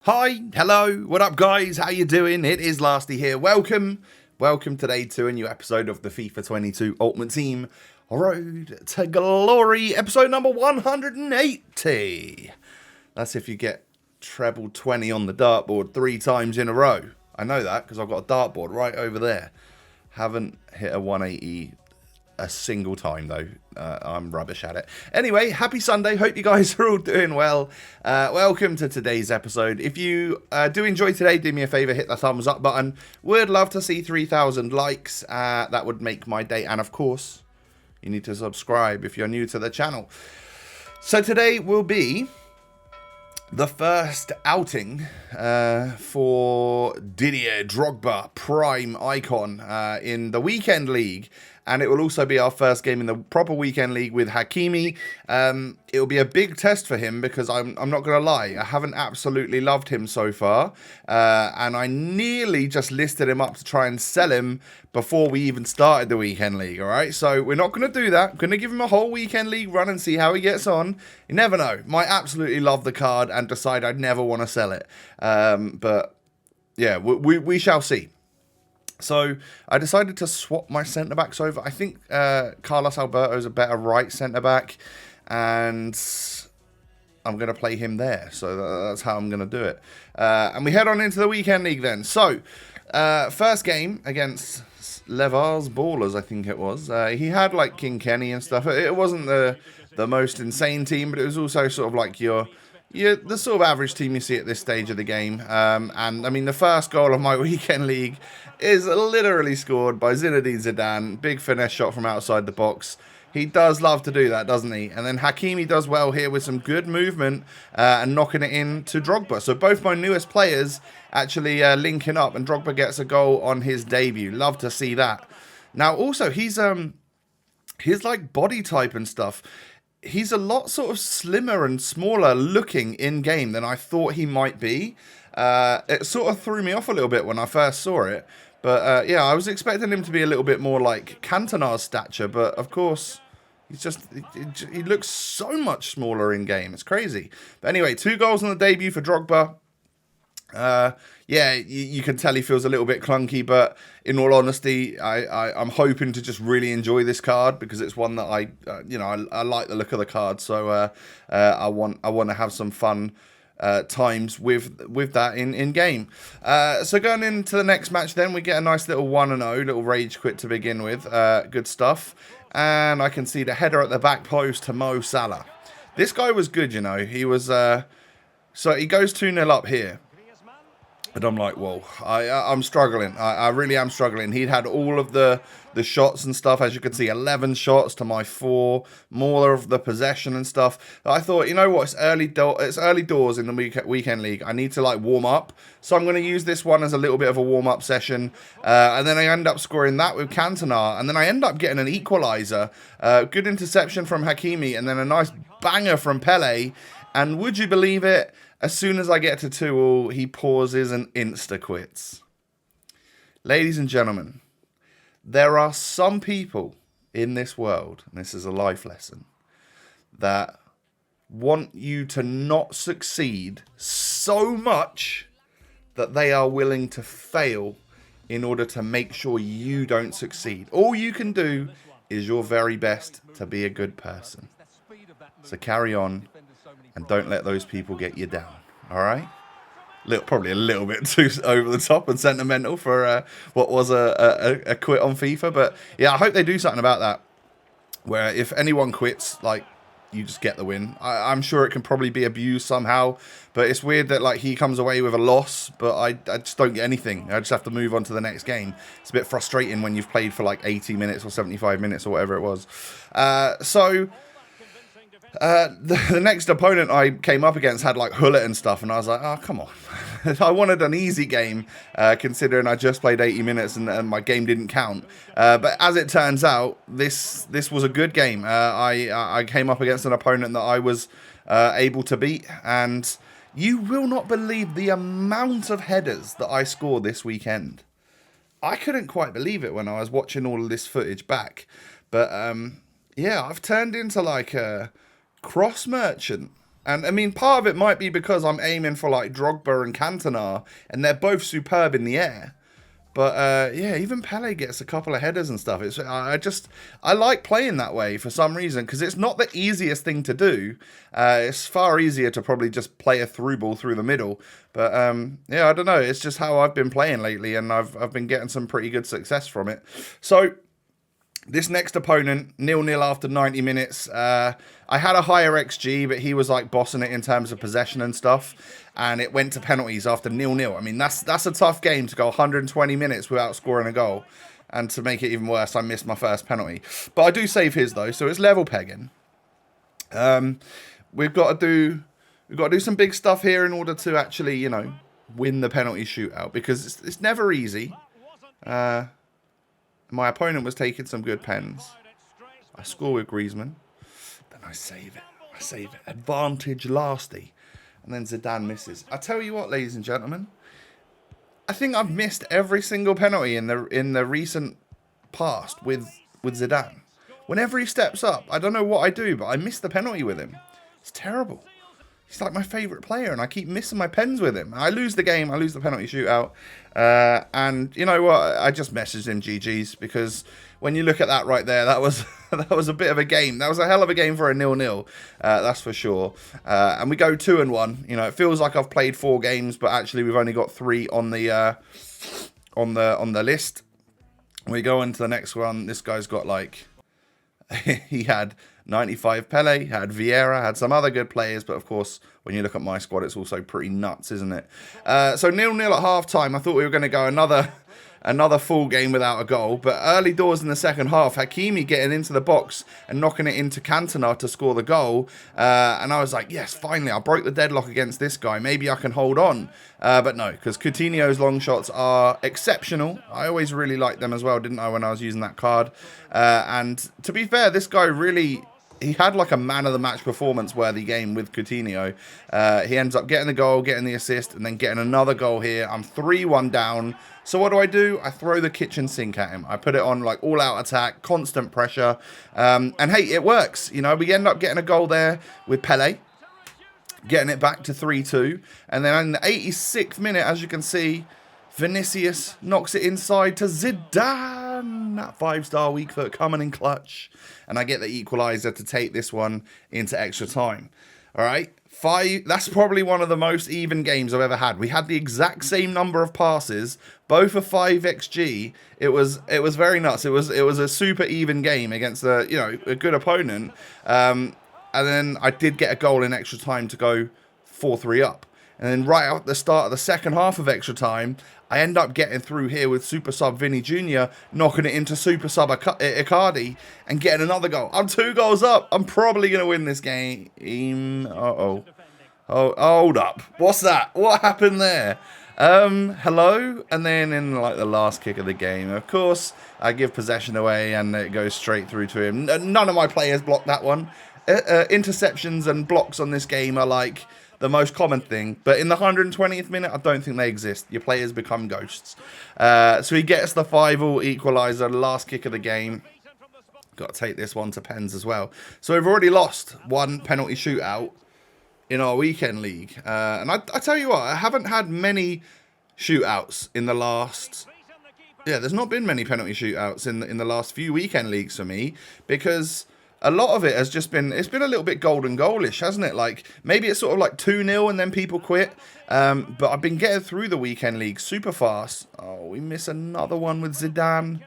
Hi, hello, what up guys, how you doing? It is Lasty here, welcome today to a new episode of the FIFA 22 Ultimate Team Road to Glory, episode number 180. That's if you get treble 20 on the dartboard 3 times in a row. I know that because I've got a dartboard right over there. Haven't hit a 180 a single time though. I'm rubbish at it. Anyway, happy Sunday. Hope you guys are all doing well. Welcome to today's episode. If you do enjoy today, do me a favor, hit the thumbs up button. Would love to see 3,000 likes. That would make my day. And of course, you need to subscribe if you're new to the channel. So today will be the first outing for Didier Drogba, prime icon, in the weekend league. And it will also be our first game in the proper weekend league with Hakimi. It will be a big test for him because I'm not going to lie, I haven't absolutely loved him so far. And I nearly just listed him up to try and sell him before we even started the weekend league, all right? So we're not going to do that. I'm going to give him a whole weekend league run and see how he gets on. You never know. Might absolutely love the card and decide I'd never want to sell it. But yeah, we shall see. So I decided to swap my centre-backs over. I think Carlos Alberto's a better right centre-back, and I'm going to play him there. So that's how I'm going to do it. And we head on into the weekend league then. So first game against Levar's Ballers, I think it was. He had like King Kenny and stuff. It wasn't the most insane team, but it was also sort of like the sort of average team you see at this stage of the game. And I mean, the first goal of my weekend league is literally scored by Zinedine Zidane. Big finesse shot from outside the box. He does love to do that, doesn't he? And then Hakimi does well here with some good movement and knocking it in to Drogba. So both my newest players actually linking up, and Drogba gets a goal on his debut. Love to see that. Now also his like body type and stuff, he's a lot sort of slimmer and smaller looking in game than I thought he might be. It sort of threw me off a little bit when I first saw it. But yeah, I was expecting him to be a little bit more like Cantona's stature. But of course, he looks so much smaller in game. It's crazy. But anyway, 2 goals on the debut for Drogba. Yeah, you can tell he feels a little bit clunky, but in all honesty, I'm hoping to just really enjoy this card because it's one that I like the look of the card, so I want to have some fun times with that in game. So going into the next match, then we get a nice little 1-0, little rage quit to begin with. Good stuff, and I can see the header at the back post to Mo Salah. This guy was good, you know. He was so he goes 2-0 up here. And I'm like, whoa, I'm struggling. I really am struggling. He'd had all of the shots and stuff. As you can see, 11 shots to my 4. More of the possession and stuff. I thought, you know what? It's early doors in the weekend league. I need to like warm up. So I'm going to use this one as a little bit of a warm-up session. And then I end up scoring that with Cantona. And then I end up getting an equaliser. Good interception from Hakimi. And then a nice banger from Pele. And would you believe it? As soon as I get to 2-2, he pauses and insta-quits. Ladies and gentlemen, there are some people in this world, and this is a life lesson, that want you to not succeed so much that they are willing to fail in order to make sure you don't succeed. All you can do is your very best to be a good person. So carry on. And don't let those people get you down, all right? Probably a little bit too over the top and sentimental for what was a quit on FIFA. But, yeah, I hope they do something about that, where if anyone quits, like, you just get the win. I'm sure it can probably be abused somehow, but it's weird that, like, he comes away with a loss, but I just don't get anything. I just have to move on to the next game. It's a bit frustrating when you've played for, like, 80 minutes or 75 minutes or whatever it was. The next opponent I came up against had like Hullet and stuff, and I was like, oh, come on. I wanted an easy game, considering I just played 80 minutes and my game didn't count. But as it turns out, this was a good game. I came up against an opponent that I was able to beat, and you will not believe the amount of headers that I scored this weekend. I couldn't quite believe it when I was watching all of this footage back. But yeah, I've turned into like a cross merchant. And I mean, part of it might be because I'm aiming for like Drogba and Cantona, and they're both superb in the air. But yeah, even Pele gets a couple of headers and stuff. I like playing that way for some reason, because it's not the easiest thing to do. It's far easier to probably just play a through ball through the middle. But yeah, I don't know. It's just how I've been playing lately, and I've been getting some pretty good success from it. So this next opponent, 0-0 after 90 minutes. I had a higher XG, but he was like bossing it in terms of possession and stuff. And it went to penalties after 0-0. I mean, that's a tough game to go 120 minutes without scoring a goal. And to make it even worse, I missed my first penalty. But I do save his, though, so it's level pegging. We've got to do some big stuff here in order to actually, you know, win the penalty shootout. Because it's never easy. My opponent was taking some good pens. I score with Griezmann. Then I save it. Advantage lasty. And then Zidane misses. I tell you what, ladies and gentlemen. I think I've missed every single penalty in the recent past with Zidane. Whenever he steps up, I don't know what I do, but I miss the penalty with him. It's terrible. He's like my favourite player, and I keep missing my pens with him. I lose the game, I lose the penalty shootout. And you know what? I just messaged him GG's, because when you look at that right there, that was a bit of a game. That was a hell of a game for a 0-0, that's for sure. And we go 2-1. You know, it feels like I've played 4 games, but actually we've only got 3 on the list. We go into the next one. This guy's got like he had 95 Pele, had Vieira, had some other good players, but of course, when you look at my squad, it's also pretty nuts, isn't it? So 0-0 at half-time. I thought we were going to go another full game without a goal, but early doors in the second half, Hakimi getting into the box and knocking it into Cantona to score the goal, and I was like, yes, finally, I broke the deadlock against this guy, maybe I can hold on, but no, because Coutinho's long shots are exceptional. I always really liked them as well, didn't I, when I was using that card, and to be fair, this guy really... He had like a man-of-the-match performance-worthy game with Coutinho. He ends up getting the goal, getting the assist, and then getting another goal here. I'm 3-1 down. So what do? I throw the kitchen sink at him. I put it on like all-out attack, constant pressure. And hey, it works. You know, we end up getting a goal there with Pele, getting it back to 3-2. And then in the 86th minute, as you can see, Vinicius knocks it inside to Zidane. That 5-star weak foot coming in clutch. And I get the equaliser to take this one into extra time. All right. That's probably one of the most even games I've ever had. We had the exact same number of passes, both of 5 XG. It was very nuts. It was a super even game against a good opponent. And then I did get a goal in extra time to go 4-3 up. And then right at the start of the second half of extra time, I end up getting through here with Super Sub Vinny Jr., knocking it into Super Sub Icardi and getting another goal. I'm 2 goals up. I'm probably going to win this game. Oh, hold up. What's that? What happened there? Hello? And then in like the last kick of the game, of course, I give possession away and it goes straight through to him. None of my players blocked that one. Interceptions and blocks on this game are like... the most common thing, but in the 120th minute, I don't think they exist. Your players become ghosts. So he gets the 5-5 equaliser, last kick of the game. Got to take this one to pens as well. So we've already lost 1 penalty shootout in our weekend league. And I tell you what, I haven't had many shootouts in the last... Yeah, there's not been many penalty shootouts in the last few weekend leagues for me, because... a lot of it has just been, it's been a little bit golden goalish, hasn't it? Like, maybe it's sort of like 2-0 and then people quit. But I've been getting through the weekend league super fast. Oh, we miss another one with Zidane.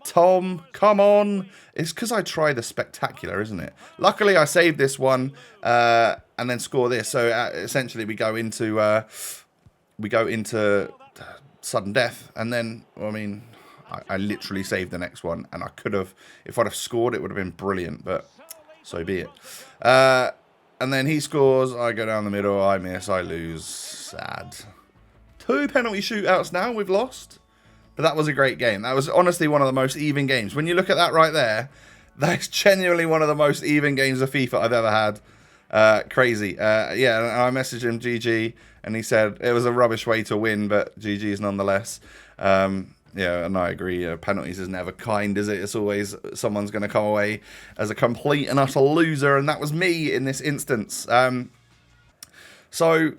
Tom, come on. It's because I try the spectacular, isn't it? Luckily, I saved this one and then score this. So essentially, we go into sudden death. And then, well, I mean... I literally saved the next one, and I could have, if I'd have scored, it would have been brilliant, but so be it. And then he scores, I go down the middle, I miss, I lose. Sad. 2 penalty shootouts now we've lost. But that was a great game. That was honestly one of the most even games. When you look at that right there, that's genuinely one of the most even games of FIFA I've ever had. Crazy. Yeah, and I messaged him GG, and he said it was a rubbish way to win, but GG's nonetheless. Yeah, and I agree. Penalties is never kind, is it? It's always someone's going to come away as a complete and utter loser, and that was me in this instance. So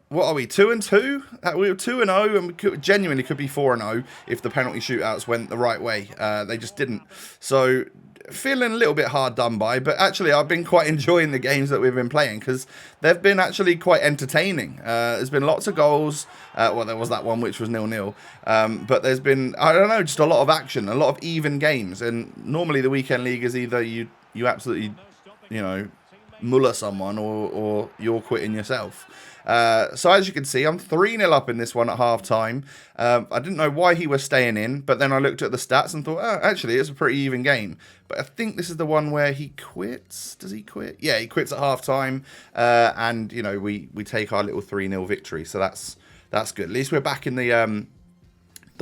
what are we, 2-2? We were 2-0, and we genuinely could be 4-0 if the penalty shootouts went the right way. They just didn't. So feeling a little bit hard done by, but actually I've been quite enjoying the games that we've been playing because they've been actually quite entertaining. There's been lots of goals. Well, there was that one which was 0-0. But there's been, I don't know, just a lot of action, a lot of even games. And normally the weekend league is either you absolutely, you know, muller someone or you're quitting yourself. So as you can see, I'm 3-0 up in this one at half time. I didn't know why he was staying in, but then I looked at the stats and thought, oh, actually, it's a pretty even game. But I think this is the one where he quits. Does he quit? Yeah, he quits at half time. And, you know, we take our little 3-0 victory. So that's good. At least we're back in the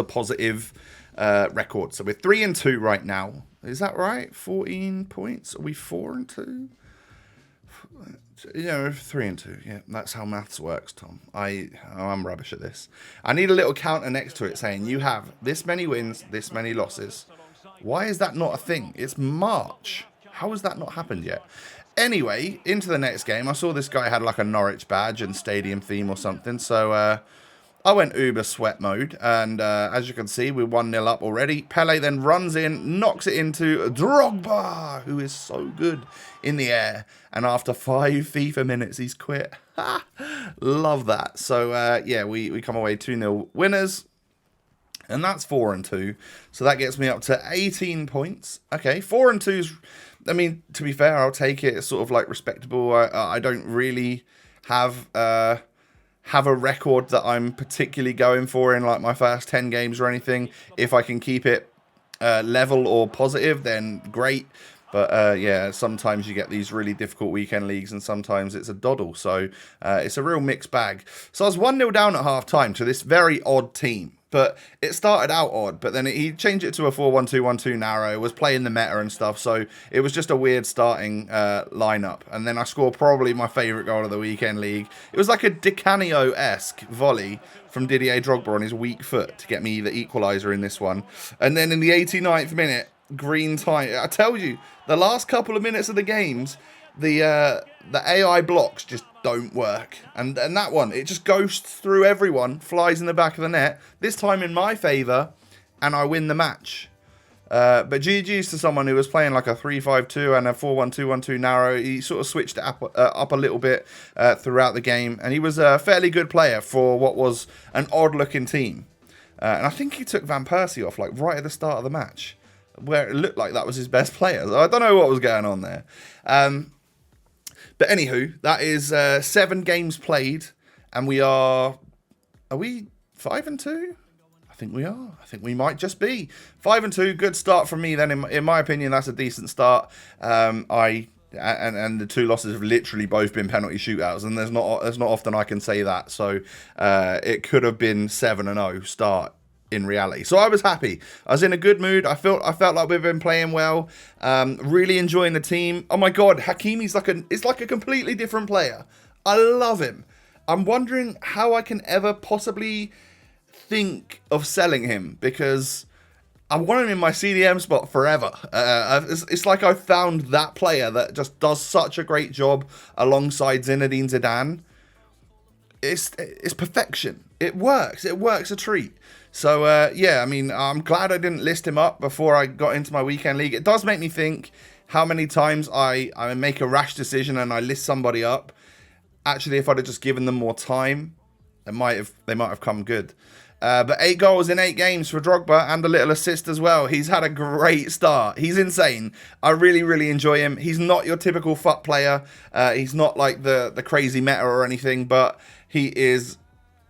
positive record. So we're 3-2 right now. Is that right? 14 points? Are we 4-2? Yeah, 3-2. Yeah, that's how maths works, Tom. I'm rubbish at this. I need a little counter next to it saying you have this many wins, this many losses. Why is that not a thing? It's March. How has that not happened yet? Anyway, into the next game. I saw this guy had like a Norwich badge and stadium theme or something. So I went uber sweat mode, and as you can see, we're 1-0 up already. Pele then runs in, knocks it into DROGBA, who is so good in the air. And after 5 FIFA minutes, he's quit. Love that. So, yeah, we come away 2-0 winners. And that's 4-2. So that gets me up to 18 points. Okay, 4-2's, I mean, to be fair, I'll take it. It's sort of like respectable. I don't really have a record that I'm particularly going for in like my first 10 games or anything. If I can keep it level or positive, then great. But yeah, sometimes you get these really difficult weekend leagues and sometimes it's a doddle. So it's a real mixed bag. So I was 1-0 down at half time to this very odd team. But it started out odd, but then he changed it to a 4-1-2-1-2 narrow, was playing the meta and stuff, so it was just a weird starting lineup. And then I scored probably my favourite goal of the weekend league. It was like a Di Canio-esque volley from Didier Drogba on his weak foot to get me the equaliser in this one. And then in the 89th minute, green time. I tell you, the last couple of minutes of the games, the AI blocks just don't work. And that one, it just ghosts through everyone, flies in the back of the net, this time in my favour, and I win the match. But GG's to someone who was playing like a 3-5-2 and a 4-1-2-1-2 narrow. He sort of switched it up a little bit throughout the game, and he was a fairly good player for what was an odd-looking team. And I think he took Van Persie off like right at the start of the match, where it looked like that was his best player. So I don't know what was going on there. But anywho, that is 7 games played, and we are we 5-2? I think we are. I think we might just be 5-2. Good start from me then. In my opinion, that's a decent start. And the 2 losses have literally both been penalty shootouts, and there's not often I can say that. So it could have been 7-0 start in reality. So I was happy. I was in a good mood. I felt like we've been playing well. Really enjoying the team. Oh my god, Hakimi's like a completely different player. I love him. I'm wondering how I can ever possibly think of selling him, because I want him in my CDM spot forever. It's like I found that player that just does such a great job alongside Zinedine Zidane. It's perfection. It works a treat. So yeah, I mean, I'm glad I didn't list him up before I got into my weekend league. It does make me think how many times I make a rash decision and I list somebody up. Actually, if I'd have just given them more time, they might have come good. But 8 goals in 8 games for Drogba, and a little assist as well. He's had a great start. He's insane. I really, really enjoy him. He's not your typical FUT player. He's not like the crazy meta or anything, but he is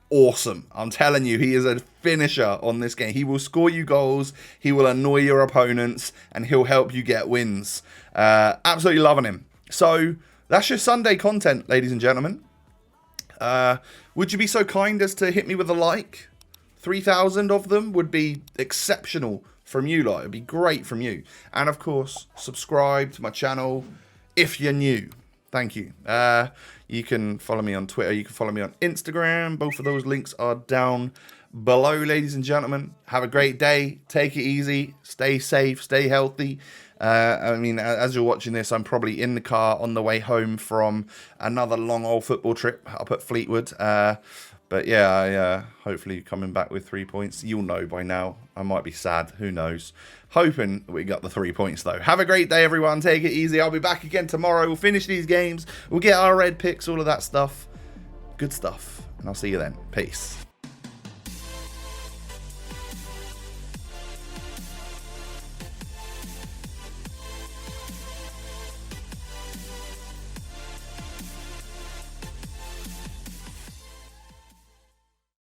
awesome. I'm telling you, he is a finisher on this game. He will score you goals, he will annoy your opponents, and he'll help you get wins. Absolutely loving him. So that's your Sunday content, ladies and gentlemen. Would you be so kind as to hit me with a like? 3,000 of them would be exceptional from you lot. It'd be great from you. And of course, subscribe to my channel if you're new. Thank you. You can follow me on Twitter. You can follow me on Instagram. Both of those links are down below, ladies and gentlemen. Have a great day. Take it easy. Stay safe. Stay healthy. I mean, as you're watching this, I'm probably in the car on the way home from another long old football trip up at Fleetwood. But yeah, hopefully coming back with 3 points. You'll know by now. I might be sad. Who knows? Hoping we got the 3 points, though. Have a great day, everyone. Take it easy. I'll be back again tomorrow. We'll finish these games. We'll get our red picks, all of that stuff. Good stuff. And I'll see you then. Peace.